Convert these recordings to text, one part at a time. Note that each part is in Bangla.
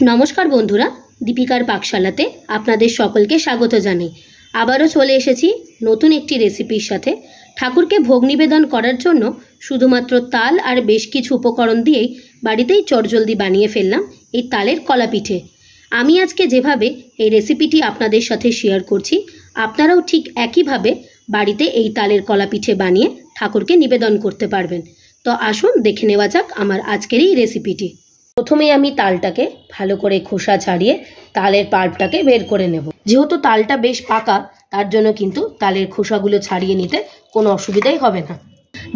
नमस्कार बंधुरा दीपिकार पाकशालाते आपनादेर सकलके स्वागत जानाई। आबारो चले एसेछि नतून एकटी रेसिपिर साथे। ठाकुरके भोग निवेदन करार जोन्नो शुधुमात्र ताल और बेश किछु उपकरण दिएई बाड़ीतेई चटजल्दी बानिये फेललाम एई तालेर कला पिठे। आमी आजके जेभाबे एई रेसिपिटी आपनादेर साथे शेयार करछि आपनाराओ ठीक एकई भावे बाड़ीते एई तालेर कला पिठे बानिये ठाकुरके निवेदन करते पारबेन। तो आसुन देखे नेওয়া যাক आमार आजकेर এই रेसिपिटी। प्रथमेই আমি তালটাকে ভালো করে খোসা ছাড়িয়ে তালের পাল্পটাকে বের করে নেব। যেহেতু তালটা বেশ পাকা তার জন্য কিন্তু তালের খোসাগুলো ছাড়িয়ে নিতে কোনো অসুবিধাই হবে না।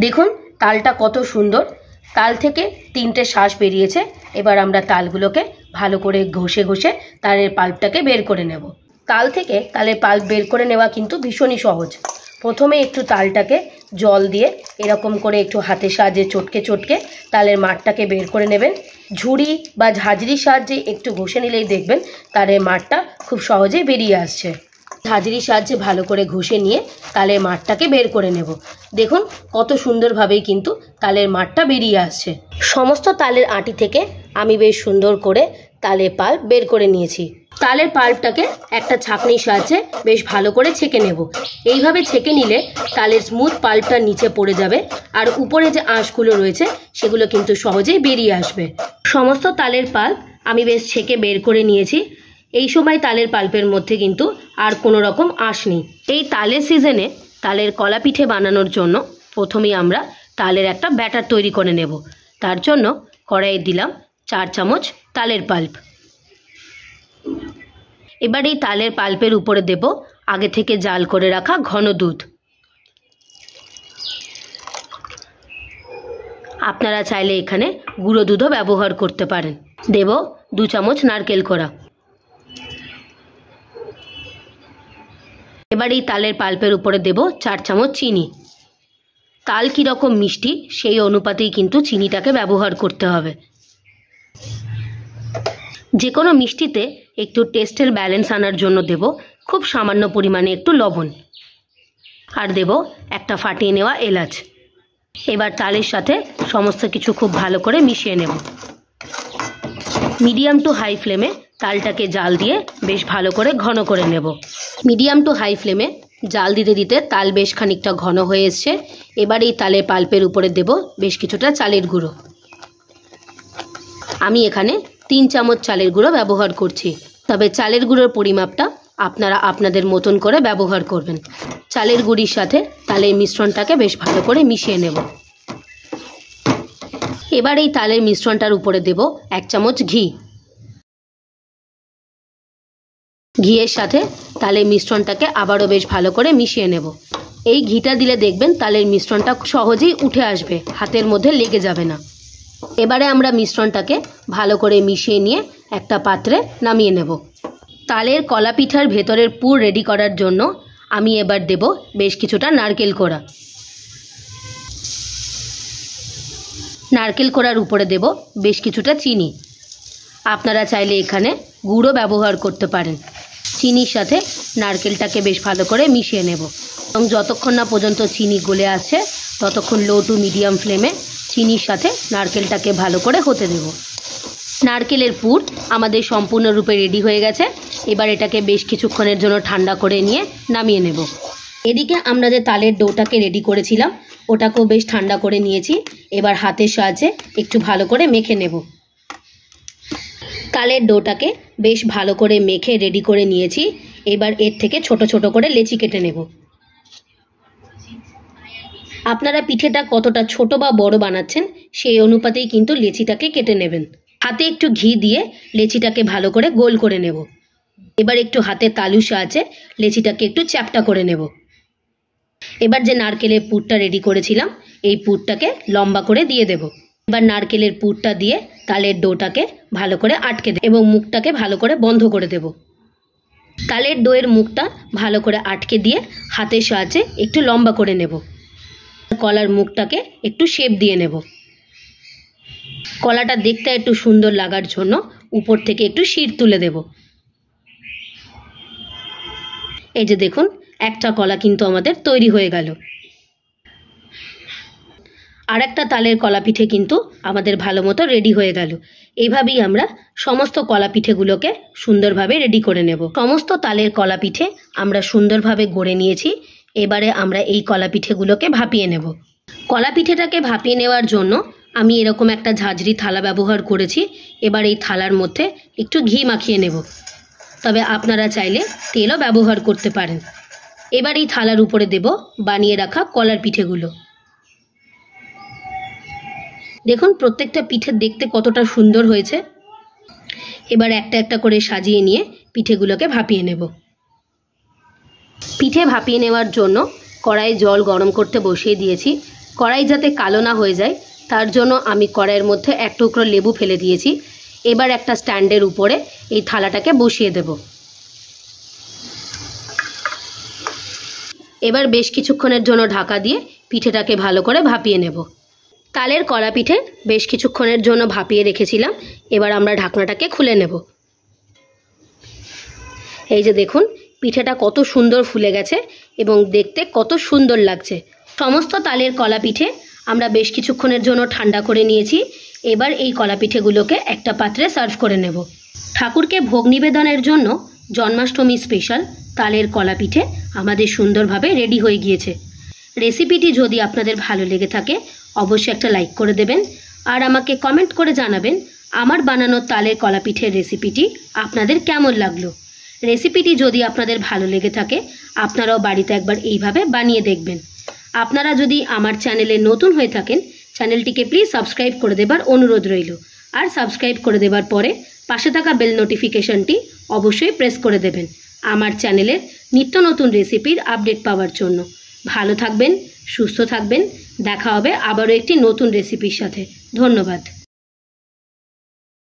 দেখুন তালটা কত সুন্দর, তাল থেকে তিনটে শ্বাস বেরিয়েছে। এবার আমরা তালগুলোকে ভালো করে ঘষে ঘষে তালের পাল্পটাকে বের করে নেব। তাল থেকে তালের পাল্প বের করে নেওয়া কিন্তু ভীষণই সহজ। প্রথমে একটু তালটাকে জল দিয়ে এরকম করে একটু হাতের সাহায্যে চটকে চটকে তালের মাঠটাকে বের করে নেবেন। ঝুড়ি বা ঝাঁঝরির সাহায্যে একটু ঘষে নিলেই দেখবেন তালের মাঠটা খুব সহজেই বেরিয়ে আসছে। ঝাঁঝরির সাহায্যে ভালো করে ঘষে নিয়ে তালের মাঠটাকে বের করে নেব। দেখুন কত সুন্দরভাবেই কিন্তু তালের মাঠটা বেরিয়ে আসছে। সমস্ত তালের আটি থেকে আমি বেশ সুন্দর করে তালের পাল্প বের করে নিয়েছি। তালের পাল্পটাকে একটা ছাঁকনির সাহায্যে বেশ ভালো করে ছেঁকে নেব। এইভাবে ছেঁকে নিলে তালের স্মুথ পাল্পটা নিচে পড়ে যাবে আর উপরে যে আঁশগুলো রয়েছে সেগুলো কিন্তু সহজেই বেরিয়ে আসবে। সমস্ত তালের পাল্প আমি বেশ ছেঁকে বের করে নিয়েছি। এই সময় তালের পাল্পের মধ্যে কিন্তু আর কোনো রকম আঁশ নেই। এই তালের সিজনে তালের কলা পিঠে বানানোর জন্য প্রথমেই আমরা তালের একটা ব্যাটার তৈরি করে নেব। তার জন্য কড়াইয়ে দিলাম 4 চামচ তালের পাল্প। এবার এই তালের পাল্পের উপরে দেব আগে থেকে জাল করে রাখা ঘন দুধ। আপনারা চাইলে এখানে গুঁড়ো দুধও ব্যবহার করতে পারেন। দেব 2 চামচ নারকেল কোড়া। এবার এই তালের পাল্পের উপরে দেব 4 চামচ চিনি। তাল কীরকম মিষ্টি সেই অনুপাতেই কিন্তু চিনিটাকে ব্যবহার করতে হবে। যে কোনো মিষ্টিতে একটু টেস্টের ব্যালেন্স আনার জন্য দেব খুব সামান্য পরিমাণে একটু লবণ আর দেব একটা ফাটিয়ে নেওয়া এলাচ। এবার তালের সাথে সমস্ত কিছু খুব ভালো করে মিশিয়ে নেব। মিডিয়াম টু হাই ফ্লেমে তালটাকে জাল দিয়ে বেশ ভালো করে ঘন করে নেব। মিডিয়াম টু হাই ফ্লেমে জাল দিতে দিতে তাল বেশ খানিকটা ঘন হয়ে এসছে। এবার এই তালের পাল্পের উপরে দেব বেশ কিছুটা চালের গুঁড়ো। আমি এখানে 3 চামচ চালের গুঁড়ো ব্যবহার করছি, তবে চালের গুঁড়োর পরিমাপটা আপনারা আপনাদের মতন করে ব্যবহার করবেন। চালের গুঁড়ির সাথে তালের মিশ্রণটাকে বেশ ভালো করে মিশিয়ে নেব। এবার এই তালের মিশ্রণটার উপরে দেব 1 চামচ ঘি। ঘিয়ের সাথে তালের মিশ্রণটাকে আবারও বেশ ভালো করে মিশিয়ে নেব। এই ঘিটা দিলে দেখবেন তালের মিশ্রণটা সহজেই উঠে আসবে, হাতের মধ্যে লেগে যাবে না। এবারে আমরা মিশ্রণটাকে ভালো করে মিশিয়ে নিয়ে একটা পাত্রে নামিয়ে নেব। তালের কলা পিঠার ভেতরের পুর রেডি করার জন্য আমি এবার দেব বেশ কিছুটা নারকেল কোড়া। নারকেল কোড়ার উপরে দেব বেশ কিছুটা চিনি। আপনারা চাইলে এখানে গুঁড়ো ব্যবহার করতে পারেন। চিনির সাথে নারকেলটাকে বেশ ভালো করে মিশিয়ে নেব এবং যতক্ষণ না পর্যন্ত চিনি গলে আসছে ততক্ষণ লো টু মিডিয়াম ফ্লেমে চিনির সাথে নারকেলটাকে ভালো করে হতে দেব। নারকেলের পুর আমাদের সম্পূর্ণরূপে রেডি হয়ে গেছে। এবার এটাকে বেশ কিছুক্ষণের জন্য ঠান্ডা করে নিয়ে নামিয়ে নেব। এদিকে আমরা যে তালের ডোটাকে রেডি করেছিলাম ওটাকেও বেশ ঠান্ডা করে নিয়েছি। এবার হাতের সাহায্যে একটু ভালো করে মেখে নেব। তালের ডোটাকে বেশ ভালো করে মেখে রেডি করে নিয়েছি। এবার এর থেকে ছোট ছোট করে লেচি কেটে নেব। আপনারা পিঠেটা কতটা ছোট বা বড় বানাচ্ছেন সেই অনুপাতেই কিন্তু লেচিটাকে কেটে নেবেন। হাতে একটু ঘি দিয়ে লেচিটাকে ভালো করে গোল করে নেব। এবার একটু হাতে তালুর সাহায্যে লেচিটাকে একটু চ্যাপ্টা করে নেব। এবার যে নারকেলের পুরটা রেডি করেছিলাম এই পুরটাকে লম্বা করে দিয়ে দেব। এবার নারকেলের পুরটা দিয়ে তালের ডোটাকে ভালো করে আটকে দেব এবং মুখটাকে ভালো করে বন্ধ করে দেব। তালের ডোয়ের মুখটা ভালো করে আটকে দিয়ে হাতের সাহায্যে একটু লম্বা করে নেব। কলার মুখটাকে একটু শেপ দিয়ে নেব। কলাটা দেখতে একটু সুন্দর লাগার জন্য উপর থেকে একটু শির তুলে দেব। এই যে দেখুন একটা কলা কিন্তু আমাদের তৈরি হয়ে গেল। আর একটা তালের কলা পিঠে কিন্তু আমাদের ভালো মতো রেডি হয়ে গেল। এইভাবেই আমরা সমস্ত কলা পিঠেগুলোকে সুন্দরভাবে রেডি করে নেব। সমস্ত তালের কলা পিঠে আমরা সুন্দরভাবে গড়ে নিয়েছি। এবারে আমরা এই কলা পিঠেগুলোকে ভাপিয়ে নেব। কলা পিঠেটাকে ভাপিয়ে নেওয়ার জন্য আমি এরকম একটা ঝাঁঝরি থালা ব্যবহার করেছি। এবার এই থালার মধ্যে একটু ঘি মাখিয়ে নেব, তবে আপনারা চাইলে তেলও ব্যবহার করতে পারেন। এবার এই থালার উপরে দেব বানিয়ে রাখা কলার পিঠেগুলো। দেখুন প্রত্যেকটা পিঠে দেখতে কতটা সুন্দর হয়েছে। এবার একটা একটা করে সাজিয়ে নিয়ে পিঠেগুলোকে ভাপিয়ে নেব। পিঠে ভাপিয়ে নেওয়ার জন্য কড়াইয়ে জল গরম করতে বসিয়ে দিয়েছি। কড়াই যাতে কালো না হয়ে যায় তার জন্য আমি কড়াইয়ের মধ্যে এক টুকরো লেবু ফেলে দিয়েছি। এবার একটা স্ট্যান্ডের উপরে এই থালাটাকে বসিয়ে দেব। এবার বেশ কিছুক্ষণের জন্য ঢাকা দিয়ে পিঠেটাকে ভালো করে ভাপিয়ে নেব। তালের কলা পিঠে বেশ কিছুক্ষণের জন্য ভাপিয়ে রেখেছিলাম। এবার আমরা ঢাকনাটাকে খুলে নেব। এই যে দেখুন পিঠেটা কত সুন্দর ফুলে গেছে এবং দেখতে কত সুন্দর লাগছে। সমস্ত তালের কলা পিঠে আমরা বেশ কিছুক্ষণের জন্য ঠান্ডা করে নিয়েছি। এবার এই কলা পিঠেগুলোকে একটা পাত্রে সার্ভ করে নেব। ঠাকুরকে ভোগ নিবেদনের জন্য জন্মাষ্টমী স্পেশাল তালের কলা পিঠে আমাদের সুন্দরভাবে রেডি হয়ে গিয়েছে। রেসিপিটি যদি আপনাদের ভালো লেগে থাকে অবশ্যই একটা লাইক করে দেবেন আর আমাকে কমেন্ট করে জানাবেন আমার বানানো তালের কলা পিঠের রেসিপিটি আপনাদের কেমন লাগলো। রেসিপিটি যদি আপনাদের ভালো লেগে থাকে আপনারাও বাড়িতে একবার এইভাবে বানিয়ে দেখবেন। আপনারা যদি আমার চ্যানেলে নতুন হয়ে থাকেন চ্যানেলটিকে প্লিজ সাবস্ক্রাইব করে দেবার অনুরোধ রইল। আর সাবস্ক্রাইব করে দেবার পরে পাশে থাকা বেল নোটিফিকেশনটি অবশ্যই প্রেস করে দেবেন আমার চ্যানেলের নিত্য নতুন রেসিপির আপডেট পাওয়ার জন্য। ভালো থাকবেন, সুস্থ থাকবেন। দেখা হবে আবারও একটি নতুন রেসিপির সাথে। ধন্যবাদ।